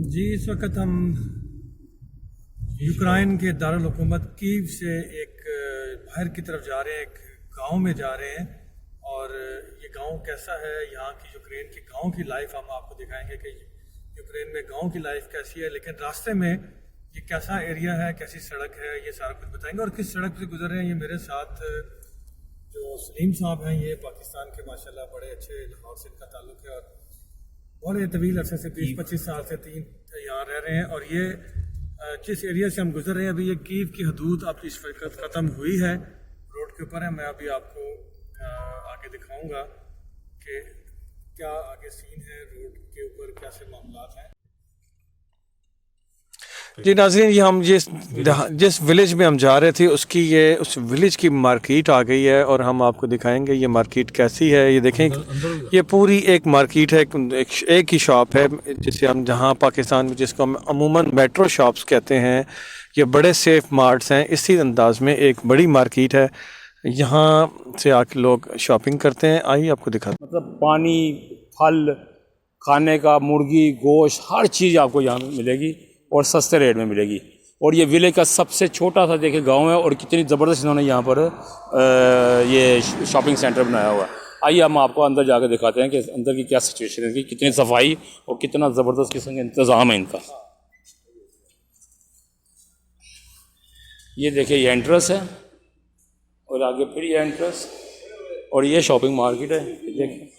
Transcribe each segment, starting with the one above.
जी, इस वक्त हम यूक्रेन के दारुल हुकूमत कीव से एक बाहर की तरफ जा रहे हैं, एक गांव में जा रहे हैं। और ये गांव कैसा है, यहाँ की यूक्रेन की गांव की लाइफ हम आपको दिखाएंगे कि यूक्रेन में गांव की लाइफ कैसी है। लेकिन रास्ते में ये कैसा एरिया है, कैसी सड़क है, ये सारा कुछ बताएंगे। और किस सड़क से गुजर रहे हैं, ये मेरे साथ जो सलीम साहब हैं, ये पाकिस्तान के माशाल्लाह बड़े अच्छे, लाहौर से इनका ताल्लुक़ है और बड़े तवील अरसे से 20-25 साल से यहाँ रह रहे हैं। और ये जिस एरिया से हम गुजर रहे हैं, अभी ये कीव की हदूद अब इस वक्त ख़त्म हुई है, रोड के ऊपर है। मैं अभी आपको आगे दिखाऊंगा कि क्या आगे सीन है, रोड के ऊपर कैसे मामलात हैं। जी नाज़रीन, ये हम जिस विलेज में हम जा रहे थे उस विलेज की मार्केट आ गई है और हम आपको दिखाएंगे ये मार्केट कैसी है। ये देखें, ये पूरी एक मार्केट है, एक ही शॉप है जिसे हम जहाँ पाकिस्तान में जिसको हम अमूमन मेट्रो शॉप्स कहते हैं। ये बड़े सेफ मार्ट्स हैं, इसी अंदाज में एक बड़ी मार्केट है, यहाँ से आके लोग शॉपिंग करते हैं। आइए आपको दिखाते हैं। मतलब पानी, फल, खाने का, मुर्गी, गोश्त, हर चीज़ आपको यहाँ मिलेगी और सस्ते रेट में मिलेगी। और ये विलेज का सबसे छोटा सा देखिए गांव है और कितनी ज़बरदस्त इन्होंने यहाँ पर ये शॉपिंग सेंटर बनाया हुआ है। आइए हम आपको अंदर जाकर दिखाते हैं कि अंदर की क्या सिचुएशन है, कि कितनी सफाई और कितना ज़बरदस्त किस्म का इंतज़ाम है इनका। ये देखिए, ये एंट्रेंस है और आगे फिर ये एंट्रेंस और ये शॉपिंग मार्केट है। देखिए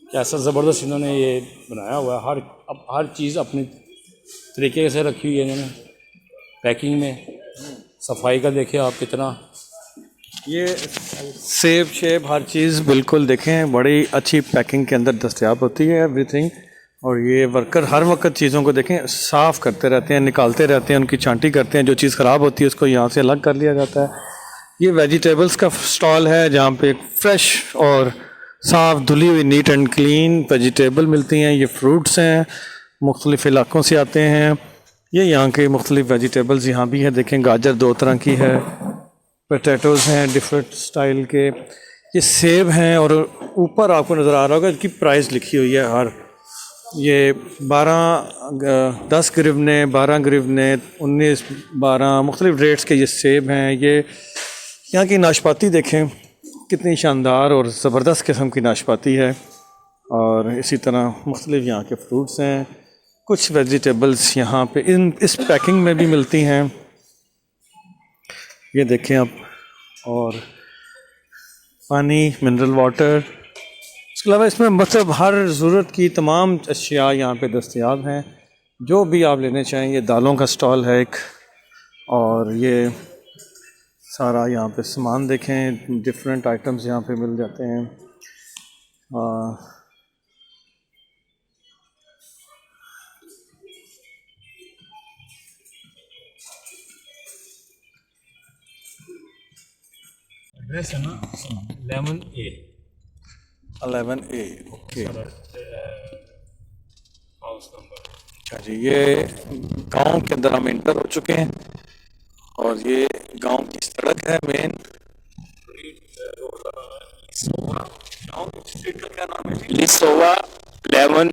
कैसा ज़बरदस्त इन्होंने ये बनाया हुआ है। हर चीज़ अपनी तरीके से रखी हुई है इन्होंने पैकिंग में। सफाई का देखिए आप कितना, ये सेब शेब हर चीज़ बिल्कुल देखें बड़ी अच्छी पैकिंग के अंदर दस्तयाब होती है एवरीथिंग। और ये वर्कर हर वक्त चीज़ों को देखें साफ़ करते रहते हैं, निकालते रहते हैं, उनकी छांटी करते हैं। जो चीज़ ख़राब होती है उसको यहाँ से अलग कर लिया जाता है। ये वेजिटेबल्स का स्टॉल है जहाँ पे फ्रेश और साफ़ धुली हुई नीट एंड क्लीन वेजिटेबल मिलती हैं। ये फ्रूट्स हैं, मुख्तलिफ़ इलाक़ों से आते हैं। ये यहाँ के मुख्तलिफ़ वेजिटेबल्स यहाँ भी हैं। देखें, गाजर 2 तरह की है, पोटैटोज़ हैं डिफरेंट स्टाइल के, ये सेब हैं। और ऊपर आपको नज़र आ रहा होगा इसकी प्राइस लिखी हुई है हर, ये 10 गिरवने, 12 गिरवने, 19, 12 मुख्तलिफ़ रेट्स के ये सेब हैं। ये यहाँ की नाशपाती देखें कितनी शानदार और ज़बरदस्त किस्म की नाशपाती है। और इसी तरह मुख्तलिफ़ यहाँ के फ्रूट्स हैं। कुछ वेजिटेबल्स यहाँ पे इस पैकिंग में भी मिलती हैं, ये देखें आप। और पानी, मिनरल वाटर, इसके अलावा इसमें मतलब हर ज़रूरत की तमाम अशिया यहाँ पे दस्तयाब हैं, जो भी आप लेने चाहें। ये दालों का स्टॉल है एक, और ये सारा यहाँ पे सामान देखें, डिफरेंट आइटम्स यहाँ पे मिल जाते हैं। एड्रेस है ना 11A, 11A, okay. House number. अच्छा जी, ये गांव के अंदर हम इंटर हो चुके हैं और ये गांव की सड़क है मेन। स्ट्रीट का क्या नाम है? लिसोवा 11A।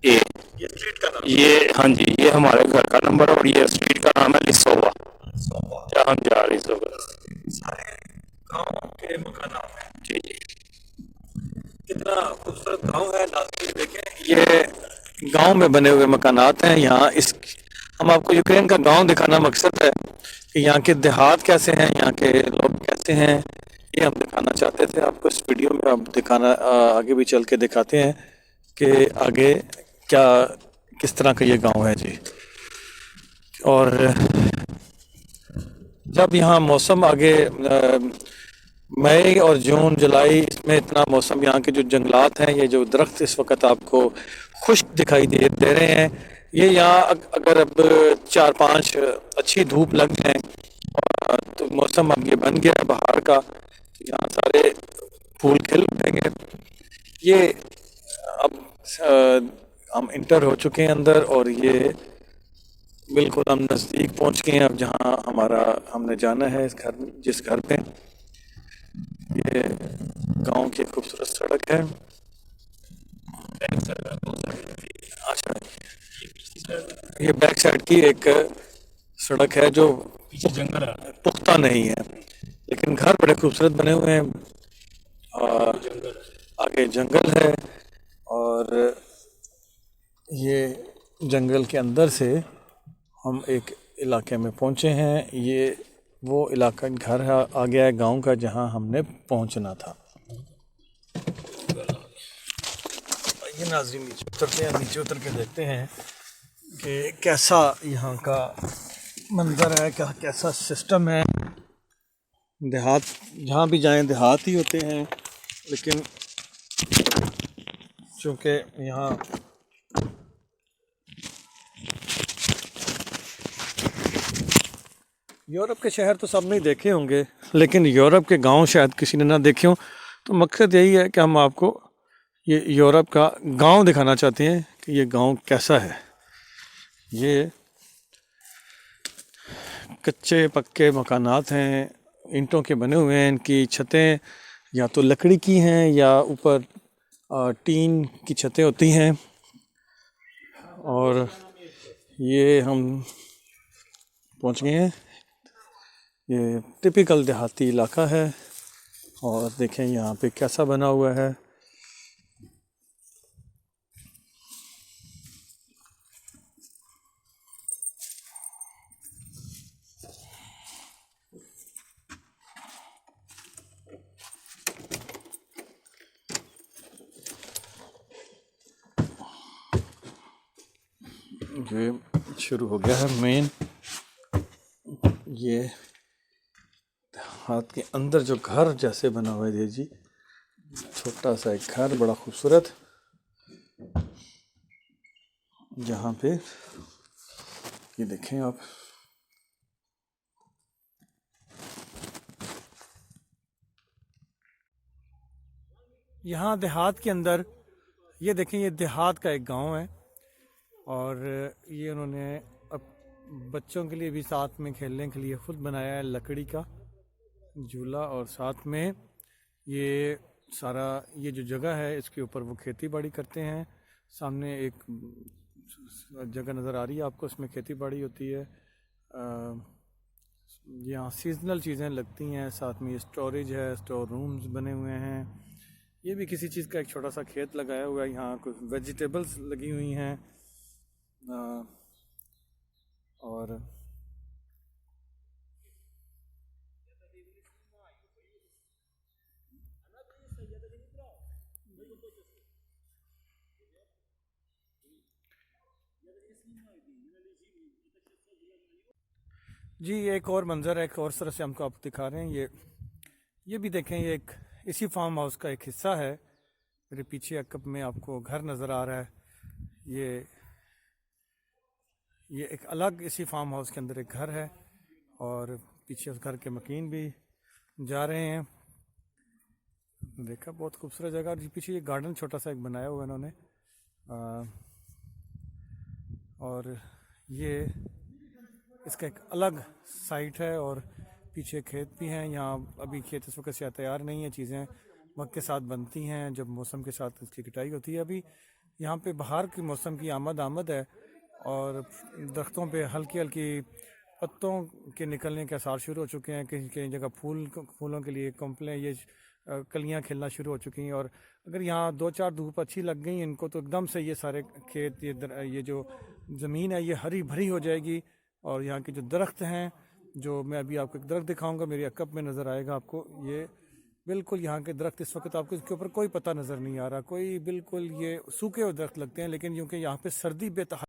ये स्ट्रीट का नाम ये हाँ जी, ये हमारे घर का नंबर और ये स्ट्रीट का नाम है लिसोवा, जहाँ हम जा रहे हैं। सारे गाँव के मकानात हैं जी जी। कितना खूबसूरत गांव है। नाज़रीन देखें, ये गांव में बने हुए मकानात हैं। यहाँ हम आपको यूक्रेन का गांव दिखाना मकसद है कि यहाँ के देहात कैसे हैं, यहाँ के लोग कैसे हैं, ये हम दिखाना चाहते थे आपको इस वीडियो में। अब दिखाना आगे भी चल के दिखाते हैं कि आगे क्या किस तरह का ये गांव है जी। और जब यहाँ मौसम आगे मई और जून जुलाई, इसमें इतना मौसम, यहाँ के जो जंगलात हैं, ये जो दरख्त इस वक्त आपको खुश्क दिखाई दे रहे हैं, ये यहाँ अगर अब 4-5 अच्छी धूप लग जाए तो मौसम अब ये बन गया बहार का, यहाँ सारे फूल खिल उठेंगे। ये अब हम इंटर हो चुके हैं अंदर और ये बिल्कुल हम नज़दीक पहुँच गए हैं अब जहाँ हमने जाना है इस घर, जिस घर पे। ये गांव की खूबसूरत सड़क है। अच्छा, ये बैक साइड की एक सड़क है जो पीछे जंगल है। पुख्ता नहीं है, लेकिन घर बड़े खूबसूरत बने हुए हैं। और आगे जंगल है, और ये जंगल के अंदर से हम एक इलाके में पहुंचे हैं। ये वो इलाका घर है, आ गया है गांव का, जहां हमने पहुंचना था। ये नाज़रीन नीचे उतरते हैं, नीचे उतर के देखते हैं कि कैसा यहाँ का मंजर है, क्या कैसा सिस्टम है। देहात, जहाँ भी जाएं देहात ही होते हैं, लेकिन चूँकि यहाँ यूरोप के शहर तो सब नहीं देखे होंगे, लेकिन यूरोप के गांव शायद किसी ने ना देखे हों। तो मकसद यही है कि हम आपको ये यूरोप का गांव दिखाना चाहते हैं कि ये गांव कैसा है। ये कच्चे पक्के मकानात हैं, ईंटों के बने हुए हैं। इनकी छतें या तो लकड़ी की हैं या ऊपर टीन की छतें होती हैं। और ये हम पहुंच गए हैं। ये टिपिकल देहाती इलाका है, और देखें यहाँ पे कैसा बना हुआ है। ये शुरू हो गया है मेन। ये हाथ के अंदर जो घर जैसे बना हुआ है जी, छोटा सा एक घर, बड़ा खूबसूरत, जहाँ पे ये देखें आप, यहाँ देहात के अंदर, ये देखें, ये देहात का एक गांव है। और ये उन्होंने अब बच्चों के लिए भी साथ में खेलने के लिए खुद बनाया है लकड़ी का झूला, और साथ में ये सारा ये जो जगह है इसके ऊपर वो खेती बाड़ी करते हैं। सामने एक जगह नज़र आ रही है आपको, इसमें खेती बाड़ी होती है। यहाँ सीजनल चीज़ें लगती हैं, साथ में ये स्टोरेज है, स्टोर रूम्स बने हुए हैं। ये भी किसी चीज़ का एक छोटा सा खेत लगाया हुआ है। यहाँ कुछ वेजिटेबल्स लगी हुई हैं। और जी एक और मंज़र है, एक और तरह से हमको आप दिखा रहे हैं। ये भी देखें, ये एक इसी फार्म हाउस का एक हिस्सा है। मेरे पीछे अकब में आपको घर नज़र आ रहा है। ये एक अलग इसी फार्म हाउस के अंदर एक घर है, और पीछे उस घर के मकीन भी जा रहे हैं। देखा, बहुत खूबसूरत जगह। और पीछे ये गार्डन छोटा सा एक बनाया हुआ है इन्होंने। और ये इसका एक अलग साइट है, और पीछे खेत भी हैं। यहाँ अभी खेत इस वक्त से तैयार नहीं है, चीज़ें वक्त के साथ बनती हैं, जब मौसम के साथ इसकी कटाई होती है। अभी यहाँ पे बाहर के मौसम की आमद है, और दरख्तों पे हल्की हल्की पत्तों के निकलने के आसार शुरू हो चुके हैं। कहीं कहीं जगह फूलों के लिए कम्पलें, ये कलियां खिलना शुरू हो चुकी हैं। और अगर यहाँ 2-4 धूप अच्छी लग गई इनको, तो एकदम से ये सारे खेत, ये जो ज़मीन है ये हरी भरी हो जाएगी। और यहाँ के जो दरख्त हैं, जो मैं अभी आपको एक दरख्त दिखाऊंगा, मेरी अकब में नज़र आएगा आपको। ये बिल्कुल यहाँ के दरख्त इस वक्त आपको इसके ऊपर कोई पता नज़र नहीं आ रहा, कोई बिल्कुल ये सूखे हुए दरख्त लगते हैं। लेकिन क्योंकि यहाँ पे सर्दी बेतहा